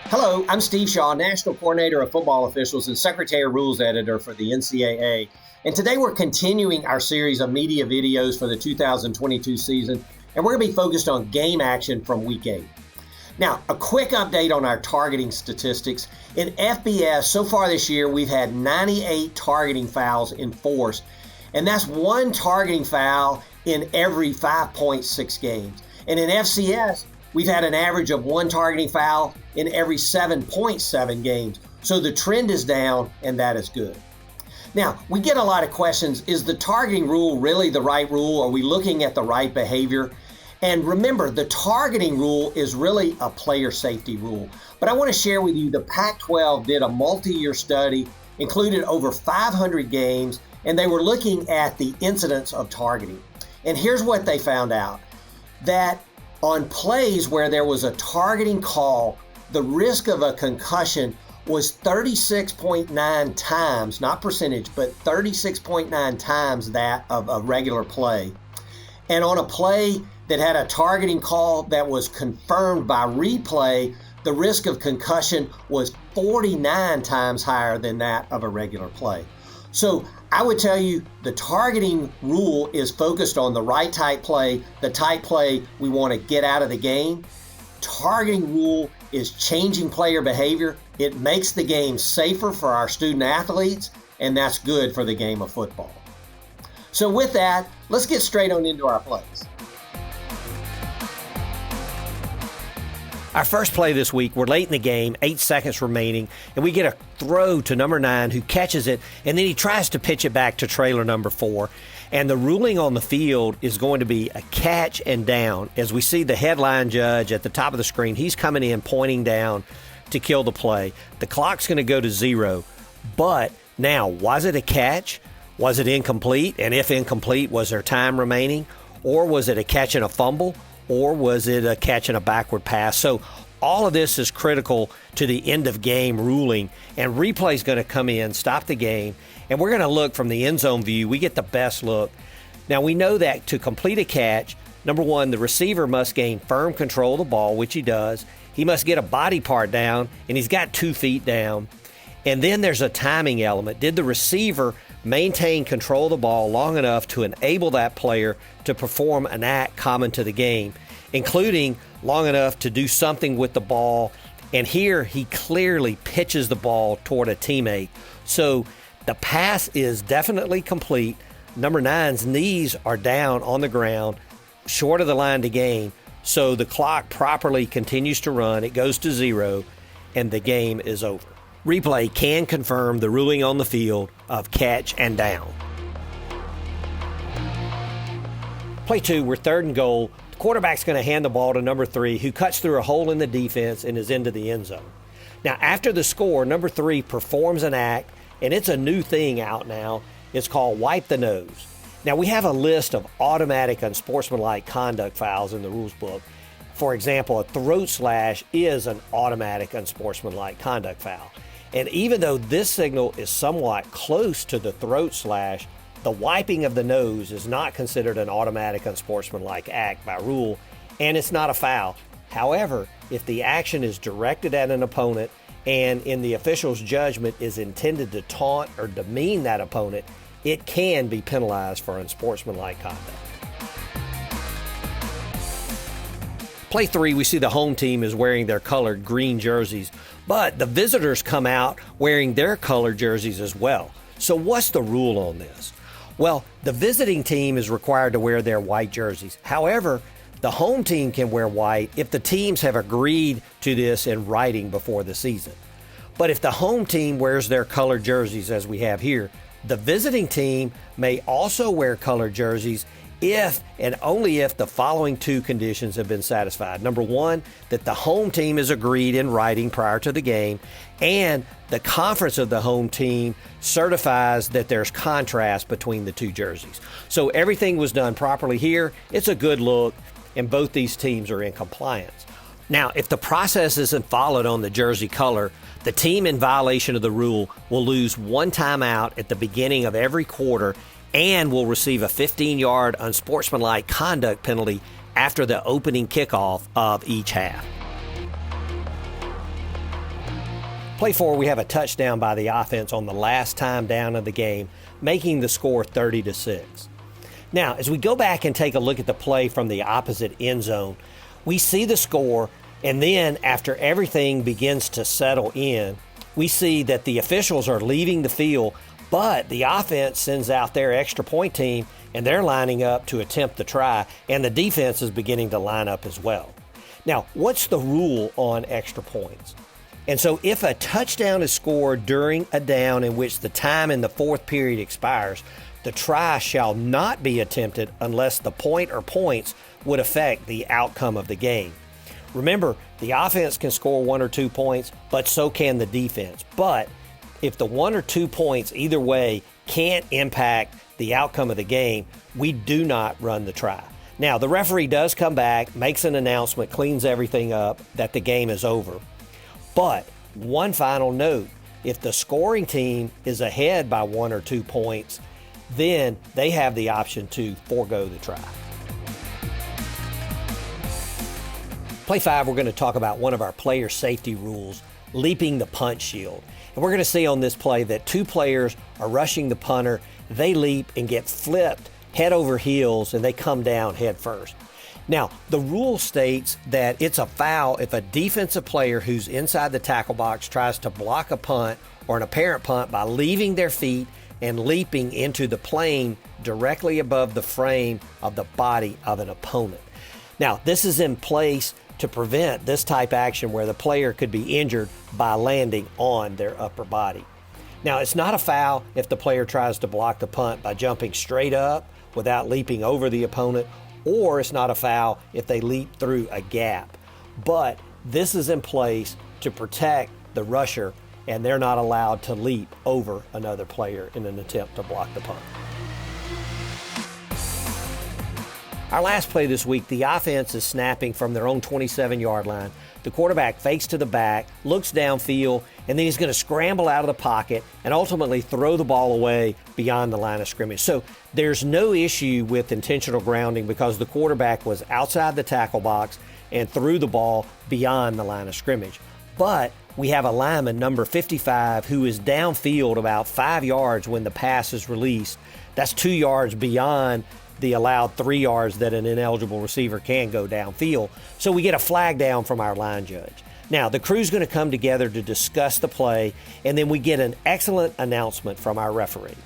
Hello, I'm Steve Shaw, National Coordinator of Football Officials and Secretary of Rules Editor for the NCAA. And today we're continuing our series of media videos for the 2022 season, and we're going to be focused on game action from Week 8. Now, a quick update on our targeting statistics. In FBS, so far this year, we've had 98 targeting fouls enforced, and that's one targeting foul in every 5.6 games. And in FCS, we've had an average of one targeting foul in every 7.7 games. So the trend is down, and that is good. Now, we get a lot of questions. Is the targeting rule really the right rule? Are we looking at the right behavior? And remember, the targeting rule is really a player safety rule. But I want to share with you, the Pac-12 did a multi-year study, included over 500 games, and they were looking at the incidence of targeting. And here's what they found out, that on plays where there was a targeting call, the risk of a concussion was 36.9 times, not percentage, but 36.9 times that of a regular play. And on a play that had a targeting call that was confirmed by replay, the risk of concussion was 49 times higher than that of a regular play. So I would tell you the targeting rule is focused on the right type play, the type play we want to get out of the game. Targeting rule is changing player behavior. It makes the game safer for our student athletes, and that's good for the game of football. So with that, let's get straight on into our plays. Our first play this week, we're late in the game, 8 seconds remaining, and we get a throw to number 9 who catches it, and then he tries to pitch it back to trailer number 4. And the ruling on the field is going to be a catch and down. As we see the headline judge at the top of the screen, he's coming in pointing down to kill the play. The clock's going to go to 0. But now, was it a catch? Was it incomplete? And if incomplete, was there time remaining? Or was it a catch and a fumble? Or was it a catch and a backward pass? So all of this is critical to the end of game ruling, and replay is going to come in, stop the game, and we're going to look from the end zone view. We get the best look. Now, we know that to complete a catch, number one, the receiver must gain firm control of the ball, which he does. He must get a body part down, and he's got 2 feet down. And then there's a timing element. Did the receiver maintain control of the ball long enough to enable that player to perform an act common to the game, including long enough to do something with the ball? And here he clearly pitches the ball toward a teammate. So the pass is definitely complete. Number 9's knees are down on the ground, short of the line to gain. So the clock properly continues to run. It goes to 0, and the game is over. Replay can confirm the ruling on the field of catch and down. Play 2, we're 3rd and goal. The quarterback's going to hand the ball to number 3, who cuts through a hole in the defense and is into the end zone. Now, after the score, number 3 performs an act, and it's a new thing out now. It's called wipe the nose. Now, we have a list of automatic unsportsmanlike conduct fouls in the rules book. For example, a throat slash is an automatic unsportsmanlike conduct foul. And even though this signal is somewhat close to the throat slash, the wiping of the nose is not considered an automatic unsportsmanlike act by rule, and it's not a foul. However, if the action is directed at an opponent and in the official's judgment is intended to taunt or demean that opponent, it can be penalized for unsportsmanlike conduct. Play 3, we see the home team is wearing their colored green jerseys, but the visitors come out wearing their colored jerseys as well. So what's the rule on this? Well, the visiting team is required to wear their white jerseys. However, the home team can wear white if the teams have agreed to this in writing before the season. But if the home team wears their colored jerseys, as we have here, the visiting team may also wear colored jerseys if and only if the following 2 conditions have been satisfied. Number 1, that the home team is agreed in writing prior to the game, and the conference of the home team certifies that there's contrast between the 2 jerseys. So everything was done properly here. It's a good look, and both these teams are in compliance. Now, if the process isn't followed on the jersey color, the team in violation of the rule will lose 1 timeout at the beginning of every quarter and will receive a 15-yard unsportsmanlike conduct penalty after the opening kickoff of each half. Play 4, we have a touchdown by the offense on the last time down of the game, making the score 30-6. Now, as we go back and take a look at the play from the opposite end zone, we see the score, and then after everything begins to settle in, we see that the officials are leaving the field, but the offense sends out their extra point team, and they're lining up to attempt the try, and the defense is beginning to line up as well. Now, what's the rule on extra points? And so if a touchdown is scored during a down in which the time in the fourth period expires, the try shall not be attempted unless the point or points would affect the outcome of the game. Remember, the offense can score 1 or 2 points, but so can the defense. But if the 1 or 2 points either way can't impact the outcome of the game, we do not run the try. Now, the referee does come back, makes an announcement, cleans everything up, that the game is over. But one final note, if the scoring team is ahead by 1 or 2 points, then they have the option to forego the try. Play 5, we're going to talk about one of our player safety rules, leaping the punt shield. And we're going to see on this play that 2 players are rushing the punter, they leap and get flipped head over heels, and they come down head first. Now, the rule states that it's a foul if a defensive player who's inside the tackle box tries to block a punt or an apparent punt by leaving their feet and leaping into the plane directly above the frame of the body of an opponent. Now, this is in place to prevent this type action where the player could be injured by landing on their upper body. Now, it's not a foul if the player tries to block the punt by jumping straight up without leaping over the opponent, or it's not a foul if they leap through a gap. But this is in place to protect the rusher, and they're not allowed to leap over another player in an attempt to block the punt. Our last play this week, the offense is snapping from their own 27-yard line. The quarterback fakes to the back, looks downfield, and then he's going to scramble out of the pocket and ultimately throw the ball away beyond the line of scrimmage. So there's no issue with intentional grounding because the quarterback was outside the tackle box and threw the ball beyond the line of scrimmage. But we have a lineman, number 55, who is downfield about 5 yards when the pass is released. That's 2 yards beyond the allowed 3 yards that an ineligible receiver can go downfield. So we get a flag down from our line judge. Now, the crew's going to come together to discuss the play, and then we get an excellent announcement from our referee.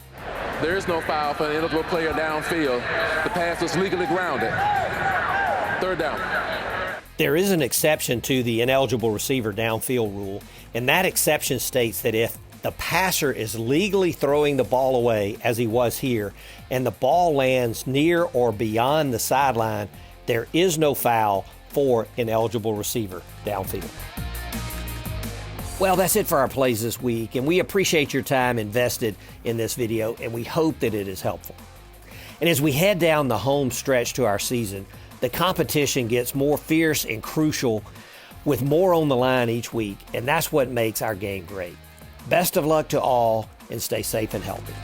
There is no foul for an ineligible player downfield. The pass was legally grounded. 3rd down. There is an exception to the ineligible receiver downfield rule, and that exception states that if the passer is legally throwing the ball away, as he was here, and the ball lands near or beyond the sideline, there is no foul for ineligible receiver downfield. Well, that's it for our plays this week, and we appreciate your time invested in this video, and we hope that it is helpful. And as we head down the home stretch to our season, the competition gets more fierce and crucial with more on the line each week, and that's what makes our game great. Best of luck to all, and stay safe and healthy.